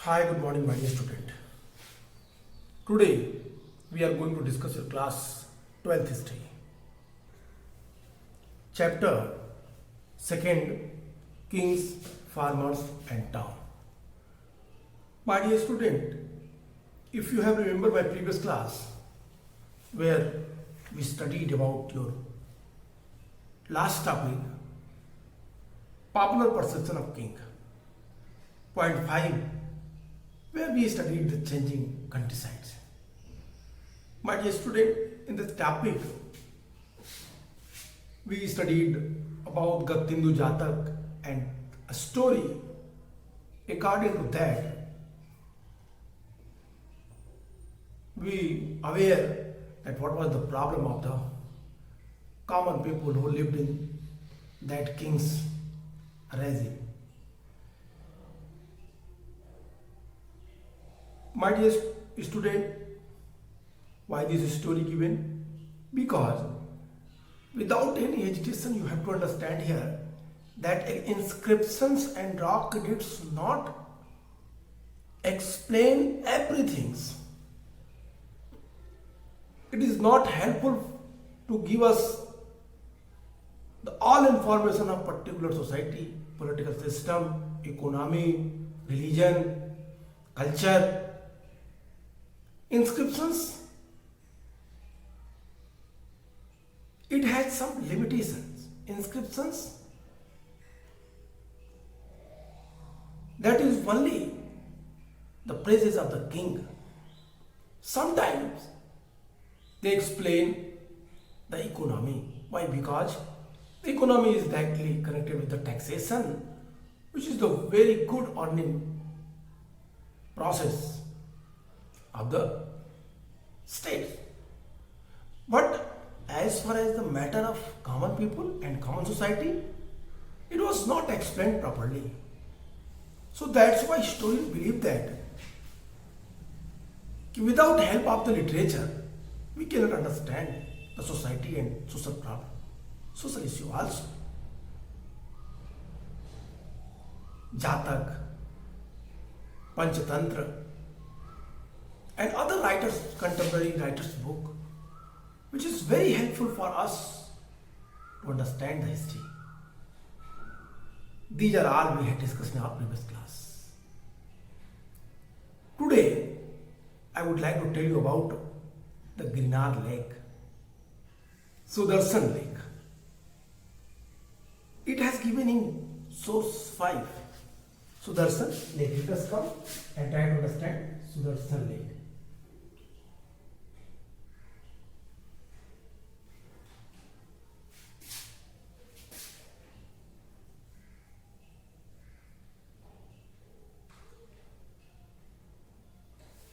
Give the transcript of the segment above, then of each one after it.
Hi, good morning, my dear student. Today we are going to discuss your class 12th history. Chapter 2nd, Kings, Farmers and Town. My dear student, if you have remembered my previous class where we studied about your last topic, popular perception of king. Point 5, where we studied the changing countrysides. My dear student, in this topic, we studied about Gattindu Jatak and a story. According to that, we aware that what was the problem of the common people who lived in that king's regime. My dear student, why this story given? Because without any hesitation you have to understand here that inscriptions and rock edicts not explain everything. It is not helpful to give us the all information of particular society, political system, economy, religion, culture. Inscriptions, it has some limitations. Inscriptions, that is only the praises of the king. Sometimes they explain the economy. Why? Because the economy is directly connected with the taxation, which is the very good earning process of the state. But as far as the matter of common people and common society, it was not explained properly. So that's why historians believe that without help of the literature, we cannot understand the society and social problem, social issue also. Jatak, Panchatantra, and other writers, contemporary writers' book, which is very helpful for us to understand the history. These are all we had discussed in our previous class. Today, I would like to tell you about the Girinar Lake, Sudarshan Lake. It has given in source 5, Sudarshan Lake. Let us come and try to understand Sudarshan Lake.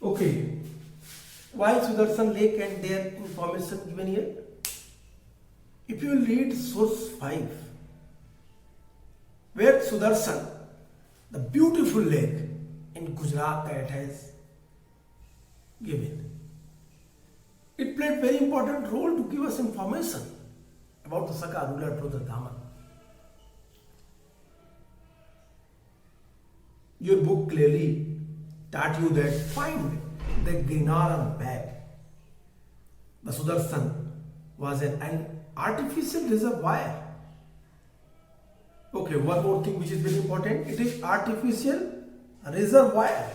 Okay, why Sudarshan Lake and their information given here? If you read source 5, where Sudarshan, the beautiful lake in Gujarat that it has given, it played very important role to give us information about the Saka ruler Brother Daman. Your book clearly taught you that find the Girinar on back. The Sudarshan was an artificial reservoir. Okay, one more thing which is very important. It is artificial reservoir.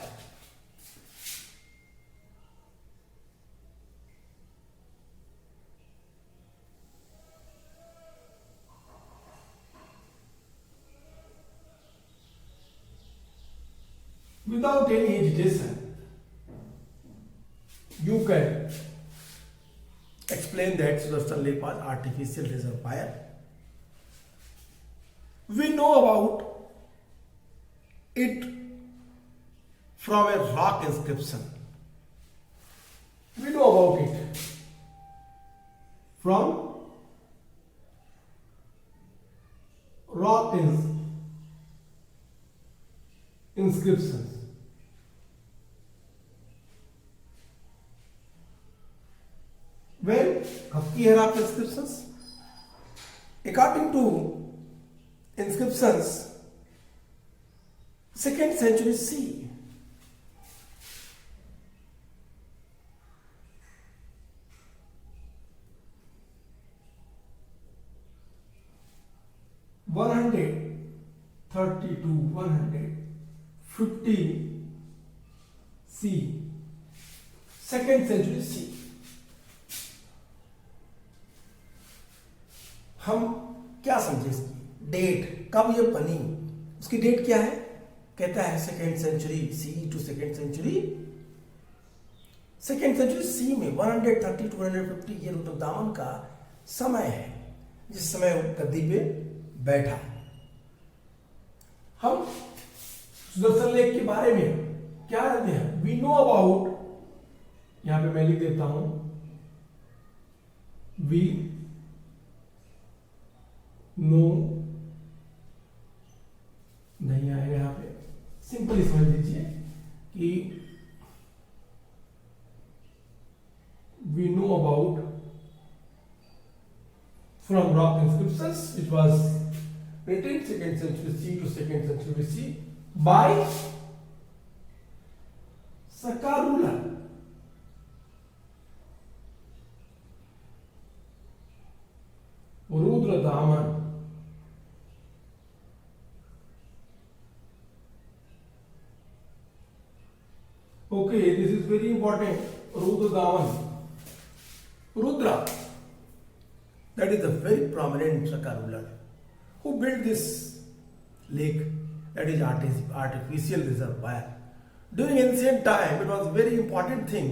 Without any hesitation, you can explain that Sudarshan Lake was artificial reservoir. We know about it from a rock inscription. We know about it from rock inscriptions. Well, कब की है rock inscriptions? According to inscriptions, 2nd century C. to 150 C, second century C. हम क्या समझे इसकी date, कब ये बनी, उसकी डेट क्या है? कहता है second century C to second century C में 130 टू 150 ये रुद्रदामन का समय है, जिस समय वो गद्दी पे बैठा। हम सुदर्शन लेख के बारे में क्या जानते हैं? वी नो अबाउट, यहां पे मैं लिख देता हूं, वी नो, नहीं आएगा यहां पे, सिंपली समझ लीजिए कि we know about from rock inscriptions it was written second century C to second century C by Sakarula. Rudradaman. Okay, this is very important. Rudradaman. Rudra, that is a very prominent Sakar ruler who built this lake, that is artificial reservoir. During ancient time, it was a very important thing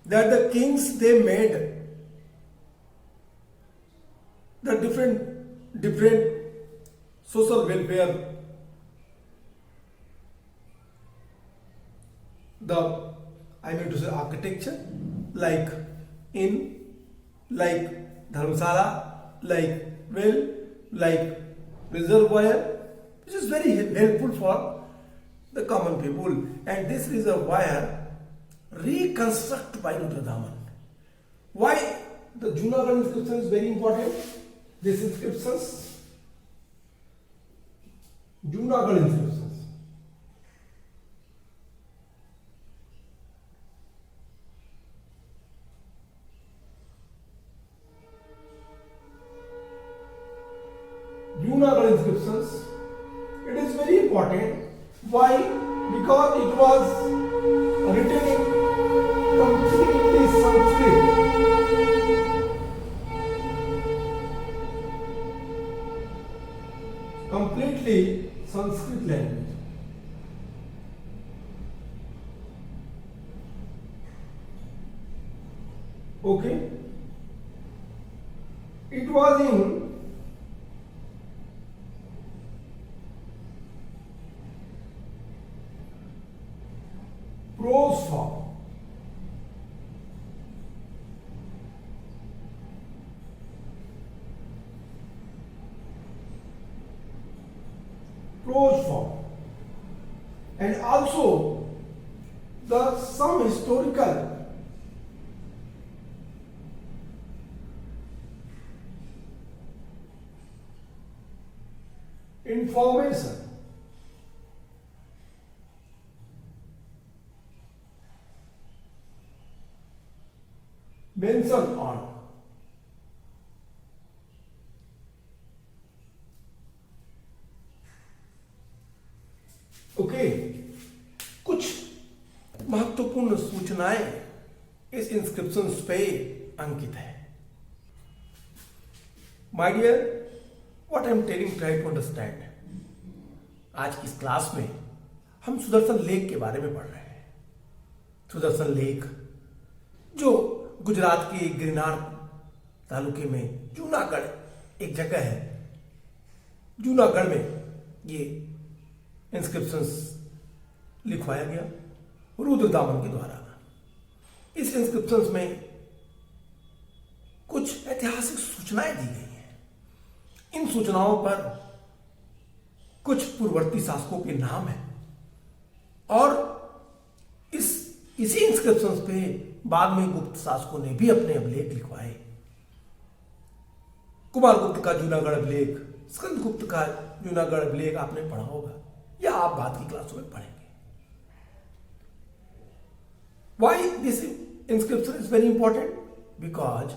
that the kings they made the different social welfare, I mean to say architecture, like dharmsala, like well, like reservoir, which is very helpful for the common people. And this reservoir reconstructed by Rudradaman. Why the Junagadh inscription is very important? This inscriptions, Junagadh inscriptions, Junagadh inscriptions, it is very important. Why? Because it was written in completely Sanskrit. Completely Sanskrit language. Okay? It was in prose form. Prose form. And also some historical information mentioned on. Okay, कुछ महत्वपूर्ण सूचनाएं इस inscriptions पे अंकित है। My dear, what I am telling, try to understand. आज की इस क्लास में हम सुदर्शन लेक के बारे में पढ़ रहे हैं। सुदर्शन लेक जो गुजरात के गिरनार तालुके में जूनागढ़ एक जगह है, जूनागढ़ में ये इंस्क्रिप्शंस लिखवाया गया रुद्रदामन के द्वारा। इस इंस्क्रिप्शंस में कुछ ऐतिहासिक सूचनाएं दी गई हैं। इन सूचनाओं पर कुछ पूर्ववर्ती शासकों के नाम हैं और इसी इंस्क्रिप्शंस पे बाद में गुप्त शासकों ने भी अपने अभिलेख लिखवाए। कुमारगुप्त का जूनागढ़ अभिलेख, स्कंदगुप्त का जूनागढ़ अभिलेख आपने पढ़ा होगा या आप बाद की क्लासों में पढ़ेंगे। Why this inscription is very important? Because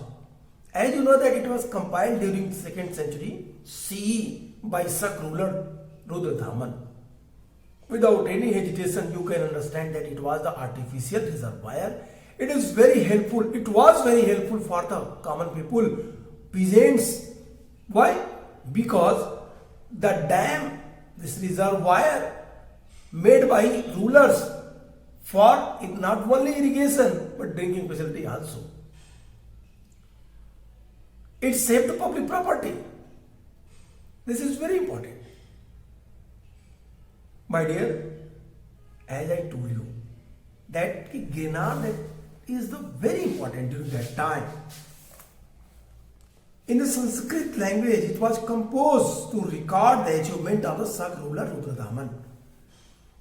as you know that it was compiled during 2nd century CE by Sak ruler Rudradaman. Without any hesitation, you can understand that it was the artificial reservoir. It is very helpful. It was very helpful for the common people, peasants. Why? Because the dam, this reservoir made by rulers for not only irrigation but drinking facility also. It saved the public property. This is very important. My dear, as I told you, that Grenada is the very important during that time. In the Sanskrit language, it was composed to record the achievement of the Sak ruler Rudradaman.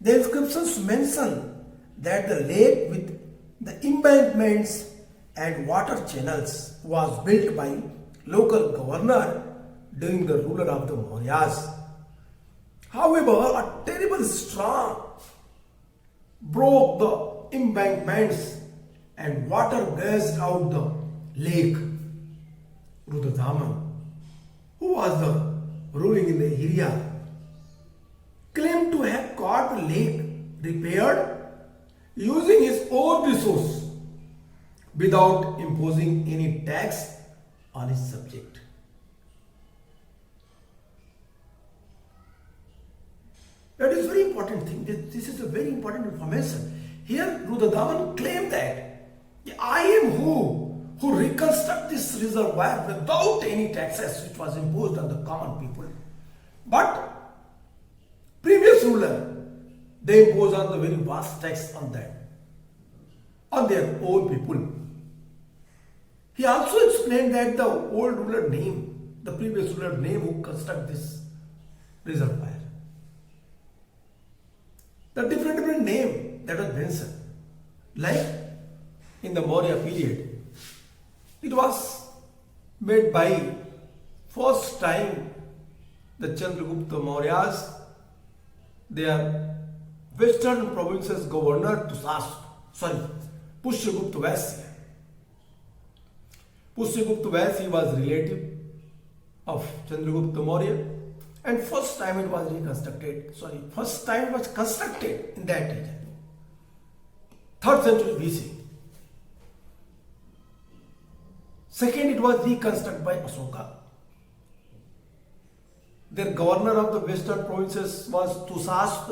The inscriptions mention that the lake with the embankments and water channels was built by local governor during the rule of the Mauryas. However, a terrible storm broke the embankments and water gushed out the lake. Rudradaman, who was the ruling in the area, claimed to have got the lake repaired using his own resource without imposing any tax on his subject. That is very important thing. This is a very important information. Here Rudradaman claimed that I am who reconstruct this reservoir without any taxes which was imposed on the common people. But previous ruler, they imposed on the very vast tax on them, on their own people. He also explained that the old ruler name, the previous ruler name who construct this reservoir, the different name that was mentioned, like in the Maurya period, it was made by first time the Chandragupta Mauryas, their western provinces governor Pushyagupta Vaisya. Pushyagupta Vaisya was relative of Chandragupta Maurya, and first time it was constructed in that region. 3rd century BC. Second, it was reconstructed by Asoka. Their governor of the western provinces was Tusas.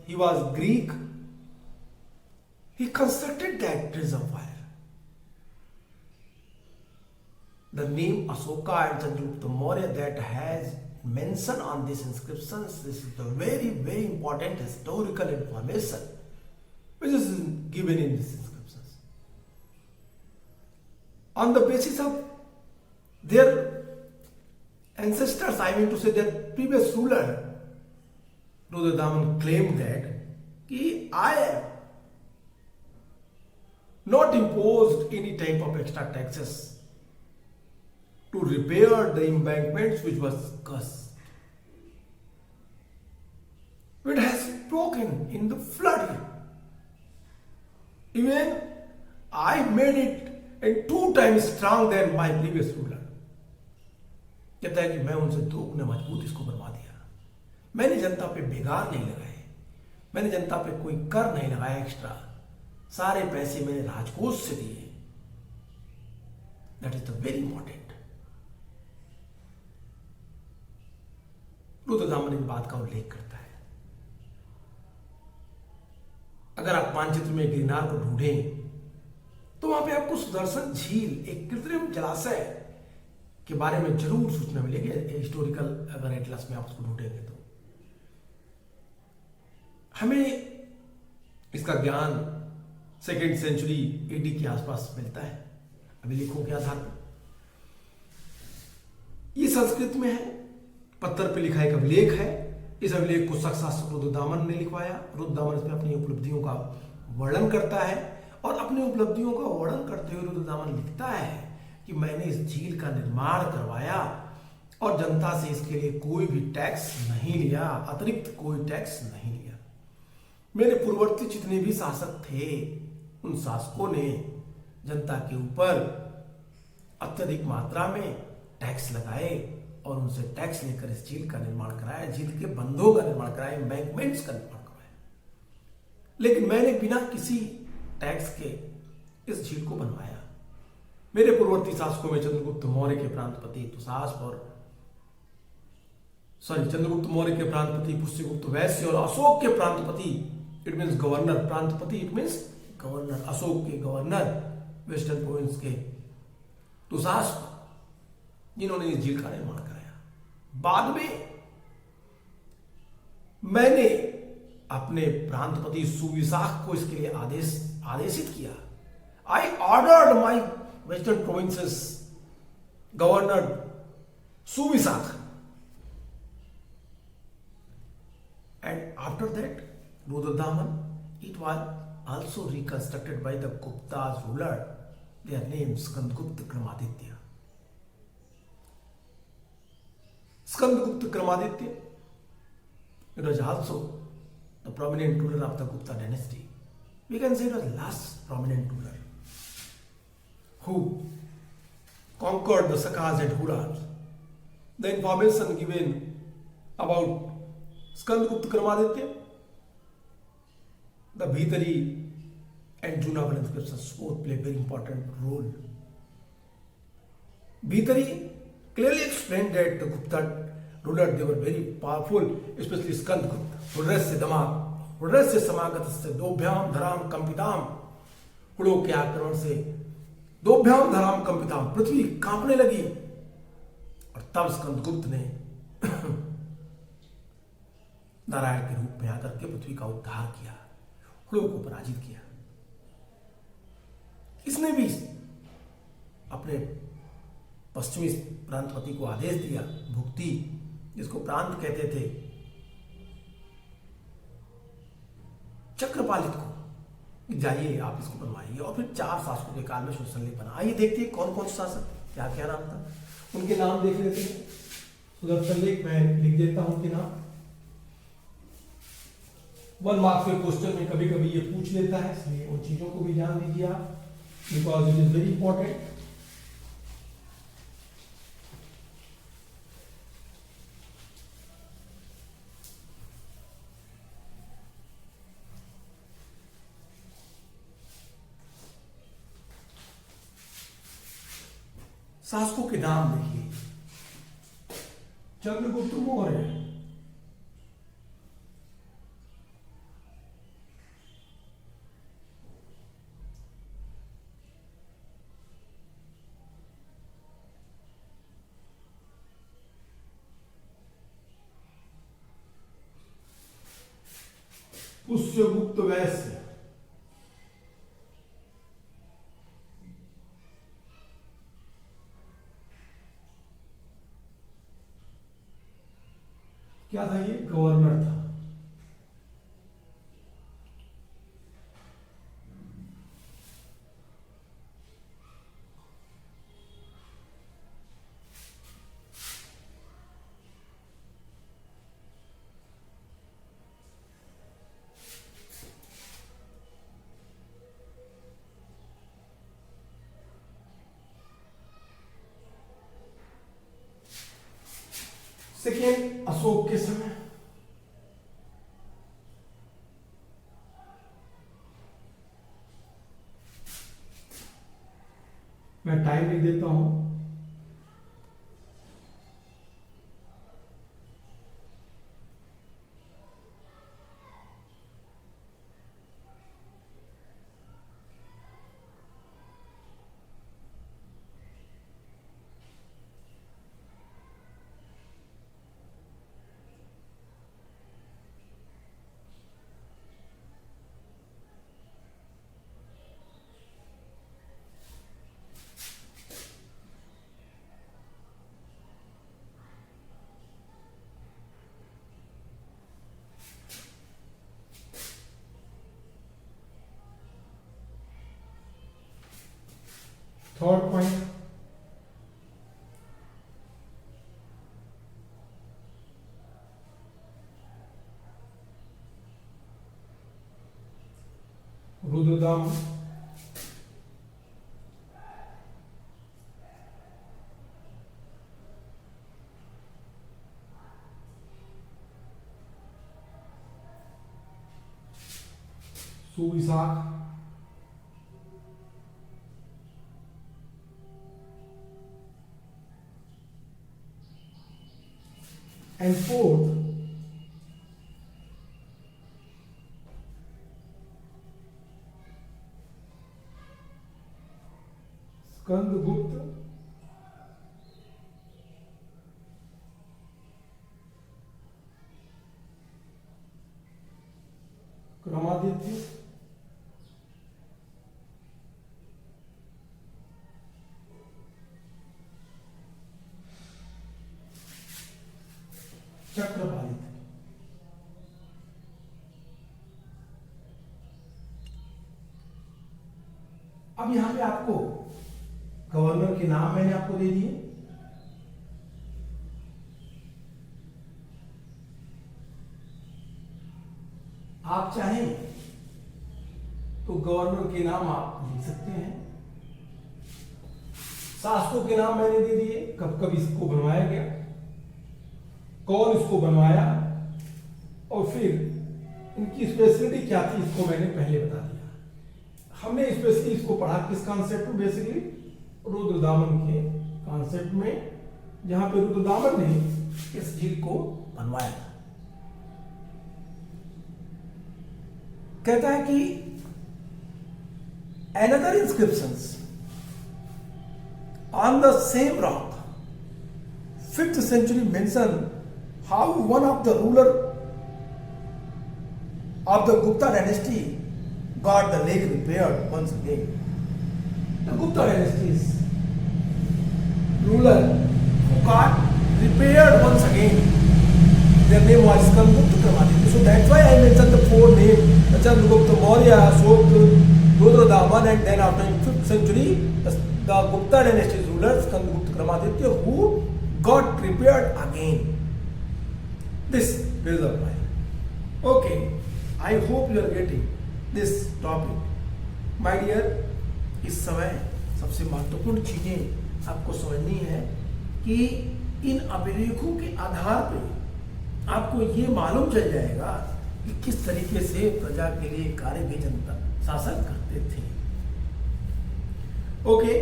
He was Greek. He constructed that reservoir. The name Asoka and Chandragupta Maurya that has mention on these inscriptions, this is the very, very important historical information which is given in these inscriptions. On the basis of their ancestors, I mean to say their previous ruler, Rudradaman claimed that I am not imposed any type of extra taxes to repair the embankments which was cursed. It has broken in the flood. Even I made it and 2 times strong than my previous ruler. कहता है कि मैं उनसे 2 गुना मजबूत इसको बनवा दिया. मैंने जनता पे बेगार नहीं लगाए, मैंने जनता पे कोई कर नहीं लगाया एक्स्ट्रा. सारे पैसे मैंने राजकोष से दिए. That is the very important. Rudradaman इस बात का उल्लेख करता है. अगर आप मानचित्र में गिरनार को ढूंढें तो वहां पे आपको सुदर्शन झील, एक कृत्रिम जलाशय के बारे में जरूर सूचना मिलेगी. हिस्टोरिकल अगर एटलस में आप उसको ढूंढेंगे तो हमें इसका ज्ञान 2nd सेंचुरी एडी के आसपास मिलता है अभिलेखों के आधार पर. ये संस्कृत में है, पत्थर पे लिखा एक अभिलेख है. इस अभिलेख को शासक रुद्रदामन ने लिखवाया. रुद्रदामन इसमें अपनी उपलब्धियों का वर्णन करता है और अपनी उपलब्धियों का वर्णन करते हुए रुद्रदामन लिखता है कि मैंने इस झील का निर्माण करवाया और जनता से इसके लिए कोई भी टैक्स नहीं लिया, अतिरिक्त कोई टैक्स नहीं लिया. मेरे पूर्ववर्ती जितने भी शासक थे उन शासकों ने जनता के ऊपर अत्यधिक मात्रा में टैक्स लगाए और उनसे टैक्स लेकर इस झील का निर्माण कराया, झील के बंधों का निर्माण कराया, एम्बैंकमेंट्स का निर्माण कराया. लेकिन मैंने बिना किसी टैक्स के इस झील को बनवाया। मेरे पूर्ववर्ती शासकों में चंद्रगुप्त मौर्य के प्रांतपति तुषास्प और चंद्रगुप्त मौर्य के प्रांतपति पुष्यगुप्त वैश्य और अशोक के प्रांतपति, इट मीन्स गवर्नर, प्रांतपति इट मीन्स गवर्नर, अशोक के गवर्नर वेस्टर्न प्रोविंस के तुषास्प, जिन्होंने इस झील का निर्माण कराया। बाद में मैंने अपने प्रांतपति सुविशाख को इसके लिए आदेशित किया। I ordered my western provinces governor Suvishakh, and after that Rudradaman, it was also reconstructed by the Gupta's ruler, their name Skandgupta Kramaditya. Skandgupta Kramaditya, it was also the prominent ruler of the Gupta dynasty. We can say it was the last prominent ruler who conquered the Sakas and Hurans. The information given about Skandgupta Kramaditya, the Bhitari and Junavan inscriptions both play a very important role. Bhitari clearly explained that the Gupta rulers, they were very powerful, especially Skandgupta. Hurrasya samagatasya dobhyam dharam kampitam, हुड़ों के आक्रमण से दोभ्याम धराम कंपिताम, पृथ्वी कांपने लगी। और तब स्कंदगुप्त ने नारायण के रूप में आकर के पृथ्वी का उद्धार किया, हुड़ों को पराजित किया। इसने भी अपने पश्चिमी प्रांतपति को आदेश दिया, भुक्ति जिसको प्रांत कहते थे, चक्रपालित को, जाइए आप इसको बनवाइए। और फिर 4 शासकों के काल में सुसंलित बना। आइए देखते हैं कौन कौन से शासक, क्या क्या नाम था, उनके नाम देख लेते हैं। सुदर्शन लेख मैं लिख देता हूं उनके नाम। 1 मार्क्स के क्वेश्चन में कभी कभी ये पूछ लेता है, इसलिए उन चीजों को भी ध्यान दीजिए आप, because it is very important. शासकों के नाम देखिए। चंद्रगुप्त मौर्य, पुष्यगुप्त वैश्य, क्या था ये, गवर्नर था। सेकेंड, अशोक के समय मैं टाइम लिख देता हूं। Third point, Rudradaman. Suvishakha, and fourth Skandagupta, Kramaditya, Chakrapalita. अब यहां पे आपको गवर्नर के नाम मैंने आपको दे दिए। आप चाहें तो गवर्नर के नाम आप लिख सकते हैं। शासकों के नाम मैंने दे दिए, कब कब इसको बनवाया गया, कौन इसको बनवाया, और फिर इनकी स्पेशलिटी क्या थी, इसको मैंने पहले बता दिया। हमने स्पेशली इसको पढ़ा किस कॉन्सेप्ट में, बेसिकली रुद्रदामन के कॉन्सेप्ट में, जहां पे रुद्रदामन ने इस झील को बनवाया था। कहता है कि another inscriptions on the same rock 5th century mention how one of the ruler of the Gupta dynasty got the lake repaired once again. The Gupta dynasty's ruler who got repaired once again, their name was Skandagupta Kramaditya. So that's why I mentioned the four names: Chandragupta Maurya, Ashoka, Rudradaman, and then after in 5th century the Gupta dynasty's ruler Skandagupta Kramaditya, who got repaired again. This is the point. Okay, I hope you are getting this topic. My dear, इस समय सबसे महत्वपूर्ण चीजें आपको समझनी है कि इन अभिलेखों के आधार पर आपको ये मालूम चल जाएगा कि किस तरीके से प्रजा के लिए कार्य भी जनता शासन करते थे। Okay,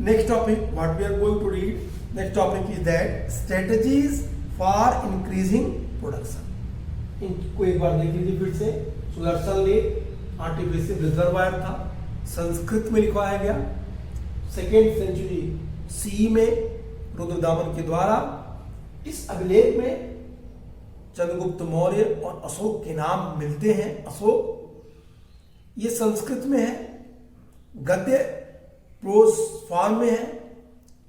next topic what we are going to read, next topic is that strategies for increasing production. इनको एक बार देख लीजिए फिर से। सुदर्शन लेक आर्टिफिशियल रिजर्वायर था, संस्कृत में लिखवाया गया 2nd सेंचुरी सी में रुद्रदामन के द्वारा। इस अभिलेख में चंद्रगुप्त मौर्य और अशोक के नाम मिलते हैं। अशोक ये संस्कृत में है, गद्य प्रोज फॉर्म में है।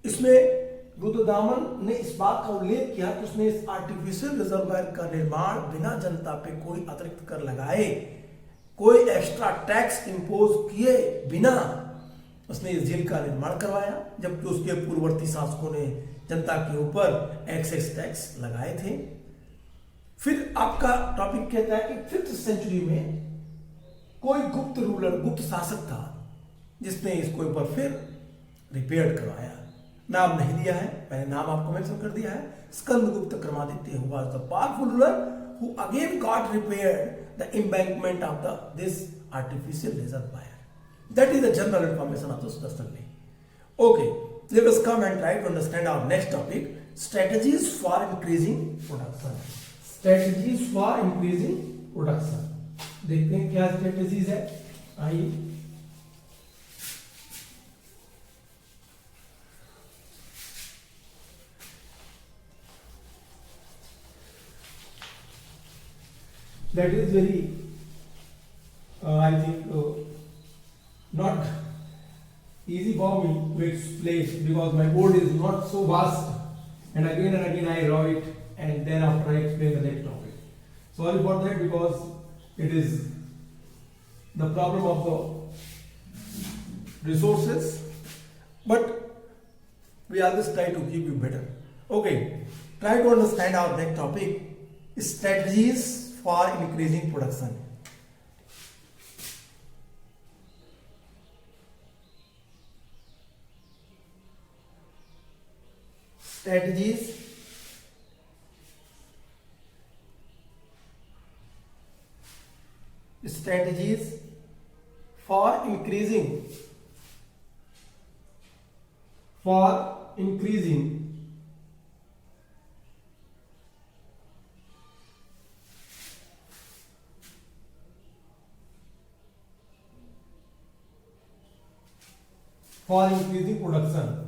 इसमें रुद्रदामन ने इस बात का उल्लेख किया कि उसने इस आर्टिफिशियल रिजर्वायर का निर्माण बिना जनता पे कोई अतिरिक्त कर लगाए, कोई एक्स्ट्रा टैक्स इंपोज किए बिना उसने इस झील का निर्माण करवाया, जबकि उसके पूर्ववर्ती शासकों ने जनता के ऊपर एक्सेस टैक्स लगाए थे। फिर आपका टॉपिक कहता है कि 5th सेंचुरी में कोई गुप्त रूलर, गुप्त शासक था जिसने इसको एक बार फिर रिपेयर करवाया। नाम नहीं दिया है, मैंने नाम आपको मेंशन कर दिया है। Skandagupta Kramaditya who was the powerful ruler who again got repaired the embankment of this artificial reservoir. That is the general information of the Sudarshan Lake. Okay, let us come and try to understand our next topic: strategies for increasing production. Strategies for increasing production. देखते हैं क्या strategies है। आइए, that is very I think not easy for me to explain because my board is not so vast, and again I write and then after I explain the next topic. Sorry for that because it is the problem of the resources, but we always try to give you better. Okay, try to understand our next topic: strategies for increasing production. Strategies strategies for increasing production.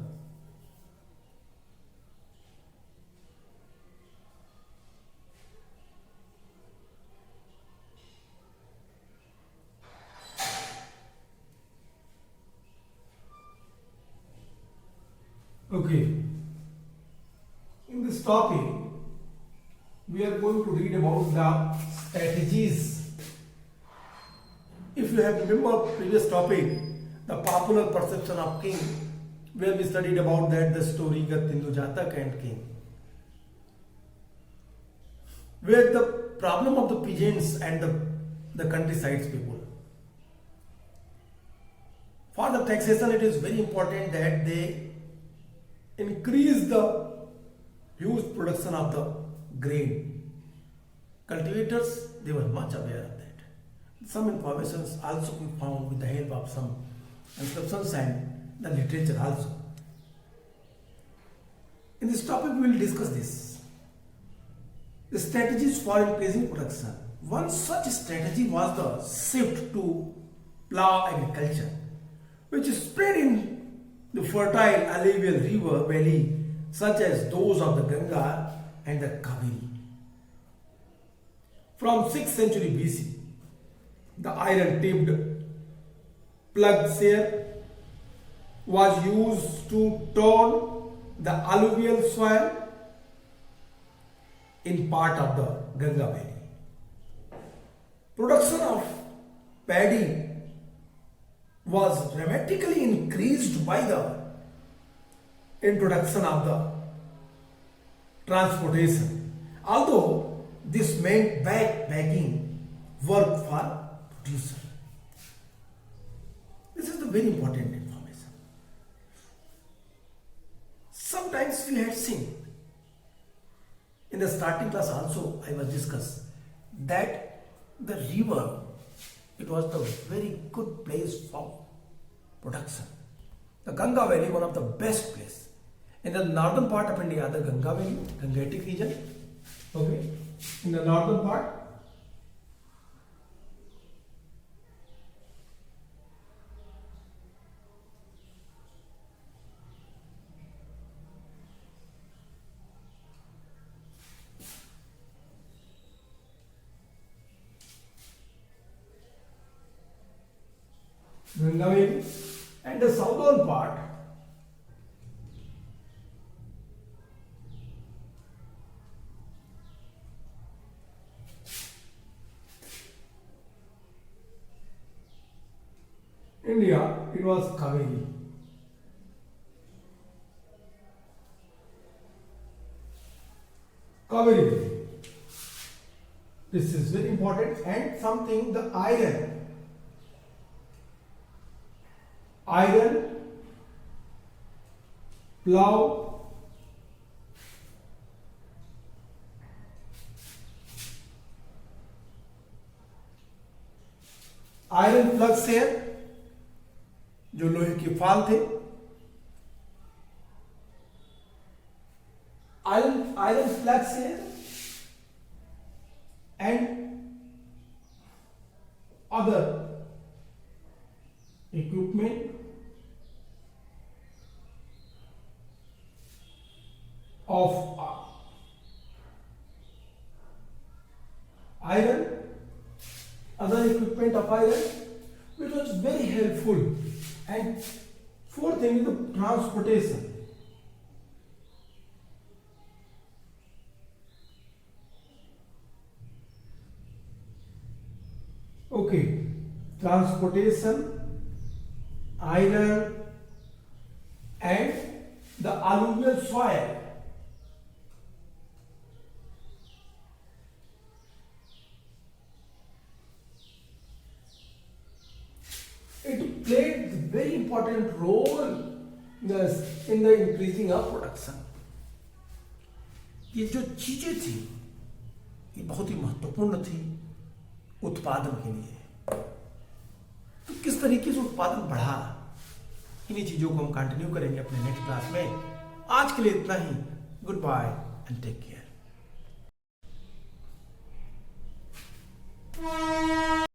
Okay, in this topic, we are going to read about the strategies. If you have remembered previous topic, the popular perception of king, where we studied about that the story Gattindu Jatak and king, where the problem of the peasants and the countryside's people. For the taxation, it is very important that they increase the huge production of the grain. Cultivators, they were much aware of that. Some informations also we found with the help of some inscriptions and the literature also. In this topic, we will discuss this. The strategies for increasing production. One such strategy was the shift to plough agriculture, which spread in the fertile alluvial river valley such as those of the Ganga and the Kaveri. From 6th century BC, the iron-tipped plugshare was used to turn the alluvial soil in part of the Ganga valley. Production of paddy was dramatically increased by the introduction of the transportation, although this meant backpacking work for producer. This is the very important information. Sometimes we had seen in the starting class also I was discussed that the river, it was the very good place for production. The Ganga Valley, one of the best place. In the northern part of India, the Ganga Valley, Gangetic region. Okay. In the northern part, Ganga Valley, and the southern part, India, it was Kaveri. Kaveri. This is very important, and something, the iron, plough, iron plugshare, जो लोहे की फाल थे, iron plugshare and other equipment of iron, other equipment of iron, which was very helpful. And fourth thing is the transportation. Okay, transportation, iron, and the alluvial soil. It played a very important role in the increasing of production. ये जो चीजें थी ये बहुत ही महत्वपूर्ण थी उत्पादन के लिए. किस तरीके से उत्पादन बढ़ा, इन्हीं चीजों को हम कंटिन्यू करेंगे अपने नेक्स्ट क्लास में। आज के लिए इतना ही। Good bye and take care.